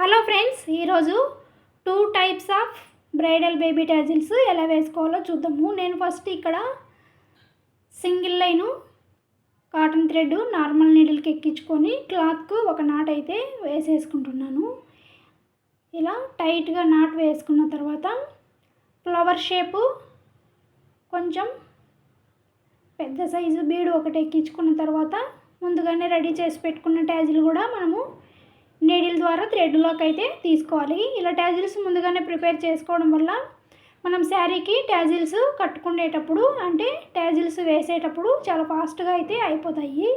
Hello friends, ఈరోజు 2 types of bridal baby tassels ఎలా వేసుకోవాలో చూద్దాము. నేను ఫస్ట్ ఇక్కడ single line cotton thread normal నీడిల్కి ఎక్కించుకొని క్లాత్కు ఒక నాట్ అయితే వేసేసుకుంటున్నాను. ఇలా టైట్గా నాట్ వేసుకున్న తర్వాత ఫ్లవర్ షేపు కొంచెం పెద్ద సైజు బీడు ఒకటి ఎక్కించుకున్న తర్వాత ముందుగానే రెడీ చేసి పెట్టుకున్న టాజిల్ కూడా మనము నీడిల్ ద్వారా థ్రెడ్లోకి అయితే తీసుకోవాలి. ఇలా టాజిల్స్ ముందుగానే ప్రిపేర్ చేసుకోవడం వల్ల మనం శారీకి టాజిల్స్ కట్టుకునేటప్పుడు అంటే టాజిల్స్ వేసేటప్పుడు చాలా ఫాస్ట్గా అయితే అయిపోతాయి.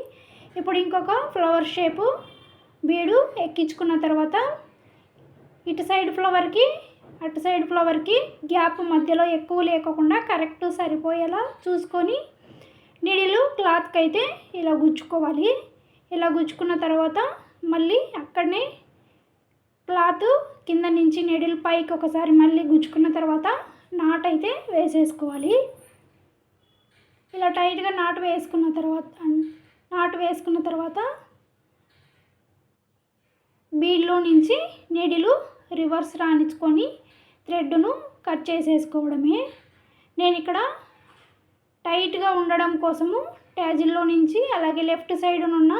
ఇప్పుడు ఇంకొక ఫ్లవర్ షేపు బీడు ఎక్కించుకున్న తర్వాత ఇటు సైడ్ ఫ్లవర్కి అటు సైడ్ ఫ్లవర్కి గ్యాప్ మధ్యలో ఎక్కువ లేకుండా కరెక్ట్ సరిపోయేలా చూసుకొని నీడిల్ క్లాత్కి అయితే ఇలా గుచ్చుకోవాలి. ఇలా గుచ్చుకున్న తర్వాత మళ్ళీ అక్కడనే క్లాత్ కింద నుంచి నీడిల్ పైకి ఒకసారి మళ్ళీ గుచ్చుకున్న తర్వాత నాట్ అయితే వేసేసుకోవాలి. ఇలా టైట్గా నాట్ వేసుకున్న తర్వాత బీడ్లో నుంచి నీడిలు రివర్స్ రానిచ్చుకొని థ్రెడ్ను కట్ చేసేసుకోవడమే. నేను ఇక్కడ టైట్గా ఉండడం కోసము టాజిల్లో నుంచి అలాగే లెఫ్ట్ సైడ్ ఉన్న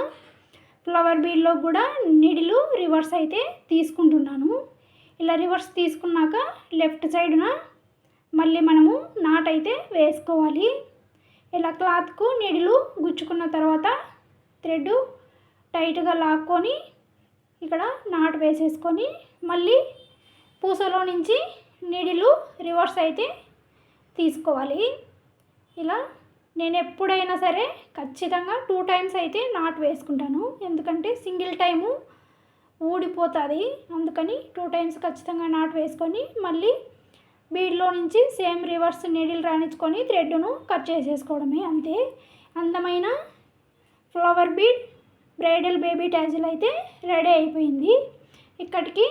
ఫ్లవర్ బీడ్లో కూడా నీడిలు రివర్స్ అయితే తీసుకుంటున్నాను. ఇలా రివర్స్ తీసుకున్నాక లెఫ్ట్ సైడ్న మళ్ళీ మనము నాట్ అయితే వేసుకోవాలి. ఇలా క్లాత్కు నీడిలు గుచ్చుకున్న తర్వాత థ్రెడ్ టైట్గా లాక్కొని ఇక్కడ నాట్ వేసేసుకొని మళ్ళీ పూసలో నుంచి నీడిలు రివర్స్ అయితే తీసుకోవాలి. ఇలా నేను ఎప్పుడైనా సరే ఖచ్చితంగా 2 టైమ్స్ అయితే నాట్ వేసుకుంటాను. ఎందుకంటే సింగిల్ టైము ఊడిపోతుంది, అందుకని 2 టైమ్స్ ఖచ్చితంగా నాట్ వేసుకొని మళ్ళీ బీడ్లో నుంచి సేమ్ రివర్స్ నీడిల్ రాణించుకొని థ్రెడ్ను కట్ చేసేసుకోవడమే. అంతే. అందమైన flower bead bridal baby tassel అయితే రెడీ అయిపోయింది. ఇక్కడికి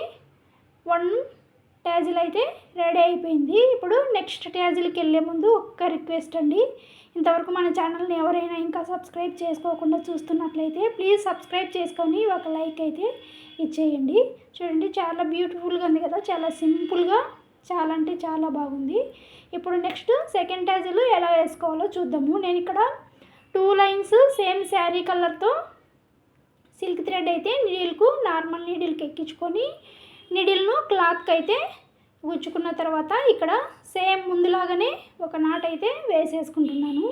1 టాజిల్ అయితే రెడీ అయిపోయింది. ఇప్పుడు నెక్స్ట్ టాజిల్కి వెళ్ళే ముందు ఒక్క రిక్వెస్ట్ అండి, ఇంతవరకు మన ఛానల్ని ఎవరైనా ఇంకా సబ్స్క్రైబ్ చేసుకోకుండా చూస్తున్నట్లయితే ప్లీజ్ సబ్స్క్రైబ్ చేసుకొని ఒక లైక్ అయితే ఇచ్చేయండి. చూడండి, చాలా బ్యూటిఫుల్గా ఉంది కదా, చాలా సింపుల్గా, చాలా అంటే చాలా బాగుంది. ఇప్పుడు నెక్స్ట్ సెకండ్ టాజిల్ ఎలా వేసుకోవాలో చూద్దాము. నేను ఇక్కడ 2 లైన్స్ సేమ్ శారీ కలర్తో సిల్క్ థ్రెడ్ అయితే నీడిల్కు నార్మల్ నీడిల్కి ఎక్కించుకొని నీడిల్ను క్లాత్కి అయితే గుచ్చుకున్న తర్వాత ఇక్కడ సేమ్ ముందులాగానే ఒక నాట్ అయితే వేసేసుకుంటున్నాను.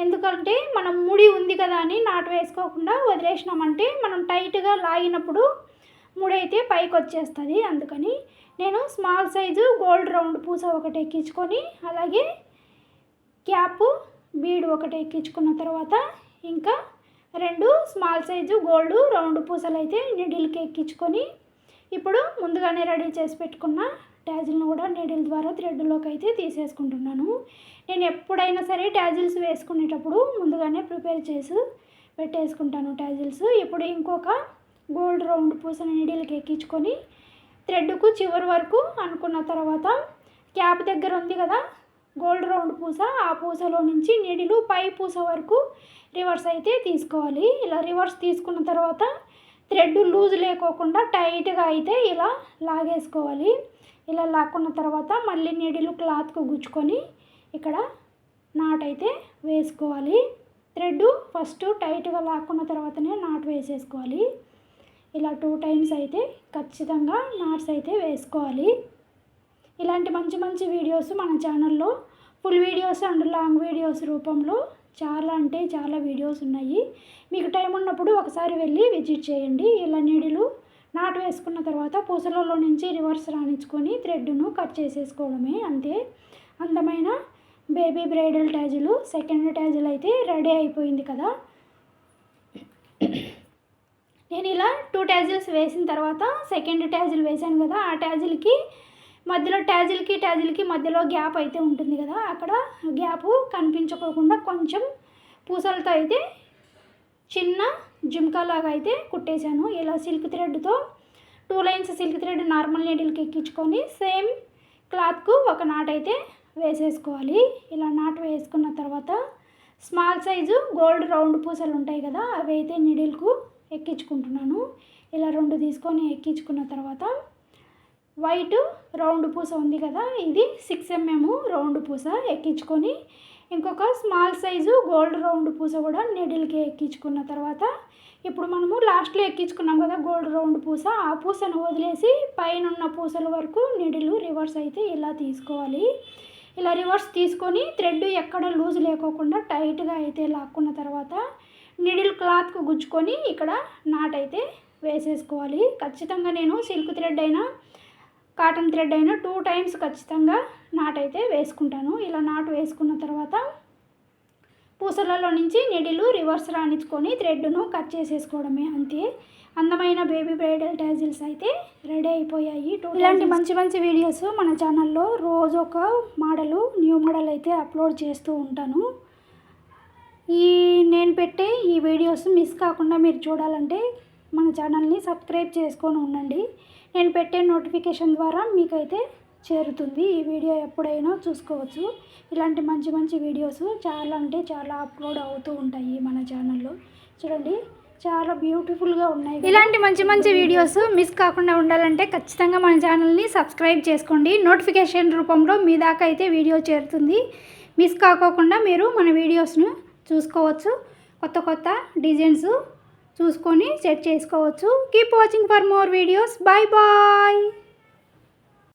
ఎందుకంటే మనం ముడి ఉంది కదా అని నాట్ వేసుకోకుండా వదిలేసినామంటే మనం టైట్గా లాగినప్పుడు ముడి అయితే పైకి వచ్చేస్తుంది. అందుకని నేను స్మాల్ సైజు గోల్డ్ రౌండ్ పూస ఒకటి ఎక్కించుకొని అలాగే క్యాప్ బీడ్ ఒకటి ఎక్కించుకున్న తర్వాత ఇంకా 2 స్మాల్ సైజు గోల్డ్ రౌండ్ పూసలు అయితే నీడిల్కి ఎక్కించుకొని ఇప్పుడు ముందుగానే రెడీ చేసి పెట్టుకున్న టాజిల్ను కూడా నీడిల్ ద్వారా థ్రెడ్లోకి అయితే తీసేసుకుంటున్నాను. నేను ఎప్పుడైనా సరే టాజిల్స్ వేసుకునేటప్పుడు ముందుగానే ప్రిపేర్ చేసి పెట్టేసుకుంటాను టాజిల్స్. ఇప్పుడు ఇంకొక గోల్డ్ రౌండ్ పూసను నీడిల్కి ఎక్కించుకొని థ్రెడ్కు చివరి వరకు అనుకున్న తర్వాత క్యాప్ దగ్గర ఉంది కదా గోల్డ్ రౌండ్ పూస, ఆ పూసలో నుంచి నీడిలు పై పూస వరకు రివర్స్ అయితే తీసుకోవాలి. ఇలా రివర్స్ తీసుకున్న తర్వాత థ్రెడ్ లూజ్ లేకోకుండా టైట్గా అయితే ఇలా లాగేసుకోవాలి. ఇలా లాక్కున్న తర్వాత మళ్ళీ నీడిలు క్లాత్కు గుచ్చుకొని ఇక్కడ నాట్ అయితే వేసుకోవాలి. థ్రెడ్ ఫస్ట్ టైట్గా లాక్కున్న తర్వాతనే నాట్ వేసేసుకోవాలి. ఇలా 2 టైమ్స్ అయితే ఖచ్చితంగా నాట్స్ అయితే వేసుకోవాలి. ఇలాంటి మంచి మంచి వీడియోస్ మన ఛానల్లో full videos and long videos రూపంలో చాలా అంటే చాలా వీడియోస్ ఉన్నాయి. మీకు టైం ఉన్నప్పుడు ఒకసారి వెళ్ళి విజిట్ చేయండి. ఇలా నీడిలు నాట్ వేసుకున్న తర్వాత పూసలలో నుంచి రివర్స్ రాణించుకొని థ్రెడ్ను కట్ చేసేసుకోవడమే. అంతే. అందమైన baby bridal tassel second tassel అయితే రెడీ అయిపోయింది కదా. నేను ఇలా 2 టాజిల్స్ వేసిన తర్వాత సెకండ్ టాజిల్ వేసాను కదా, ఆ టాజిల్కి మధ్యలో టాజిల్కి మధ్యలో గ్యాప్ అయితే ఉంటుంది కదా, అక్కడ గ్యాప్ కనిపించుకోకుండా కొంచెం పూసలతో అయితే చిన్న జుమ్కా లాగా అయితే కుట్టేశాను. ఇలా సిల్క్ థ్రెడ్తో 2 లైన్స్ సిల్క్ థ్రెడ్ నార్మల్ నీడిల్కి ఎక్కించుకొని సేమ్ క్లాత్కు ఒక నాట్ అయితే వేసేసుకోవాలి. ఇలా నాట్ వేసుకున్న తర్వాత స్మాల్ సైజు గోల్డ్ రౌండ్ పూసలు ఉంటాయి కదా, అవి అయితే నీడిల్కు ఎక్కించుకుంటున్నాను. ఇలా 2 తీసుకొని ఎక్కించుకున్న తర్వాత వైట్ రౌండ్ పూస ఉంది కదా, ఇది 6 mm రౌండ్ పూస ఎక్కించుకొని ఇంకొక స్మాల్ సైజు గోల్డ్ రౌండ్ పూస కూడా నీడిల్కి ఎక్కించుకున్న తర్వాత ఇప్పుడు మనము లాస్ట్లో ఎక్కించుకున్నాం కదా గోల్డ్ రౌండ్ పూస, ఆ పూసను వదిలేసి పైన ఉన్న పూసల వరకు నీడిల్ రివర్స్ అయితే ఇలా తీసుకోవాలి. ఇలా రివర్స్ తీసుకొని థ్రెడ్ ఎక్కడ లూజ్ లేకోకుండా టైట్గా అయితే లాక్కున్న తర్వాత నీడిల్ క్లాత్కు గుచ్చుకొని ఇక్కడ నాట్ అయితే వేసేసుకోవాలి. ఖచ్చితంగా నేను సిల్క్ థ్రెడ్ అయినా కాటన్ థ్రెడ్ అయినా 2 times ఖచ్చితంగా నాట్ అయితే వేసుకుంటాను. ఇలా నాట్ వేసుకున్న తర్వాత పూసలలో నుంచి నీడిలు రివర్స్ రాణించుకొని థ్రెడ్ను కట్ చేసేసుకోవడమే, అంతే. అందమైన బేబీ బ్రైడల్ ట్యాజిల్స్ అయితే రెడీ అయిపోయాయి. ఇలాంటి మంచి మంచి వీడియోస్ మన ఛానల్లో రోజు ఒక న్యూ మోడల్ అయితే అప్లోడ్ చేస్తూ ఉంటాను. నేను పెట్టే ఈ వీడియోస్ మిస్ కాకుండా మీరు చూడాలంటే మన ఛానల్ని సబ్స్క్రైబ్ చేసుకొని ఉండండి. నేను పెట్టే నోటిఫికేషన్ ద్వారా మీకైతే చేరుతుంది. ఈ వీడియో ఎప్పుడైనా చూసుకోవచ్చు. ఇలాంటి మంచి మంచి వీడియోస్ చాలా అంటే చాలా అప్లోడ్ అవుతూ ఉంటాయి మన ఛానల్లో. చూడండి చాలా బ్యూటిఫుల్గా ఉన్నాయి. ఇలాంటి మంచి మంచి వీడియోస్ మిస్ కాకుండా ఉండాలంటే ఖచ్చితంగా మన ఛానల్ని సబ్స్క్రైబ్ చేసుకోండి. నోటిఫికేషన్ రూపంలో మీ దాకా అయితే వీడియో చేరుతుంది. మిస్ కాకోకుండా మీరు మన వీడియోస్ను చూసుకోవచ్చు. కొత్త కొత్త డిజైన్స్ చూసుకొని సెట్ చేసుకోవచ్చు. Keep watching for more videos. Bye bye.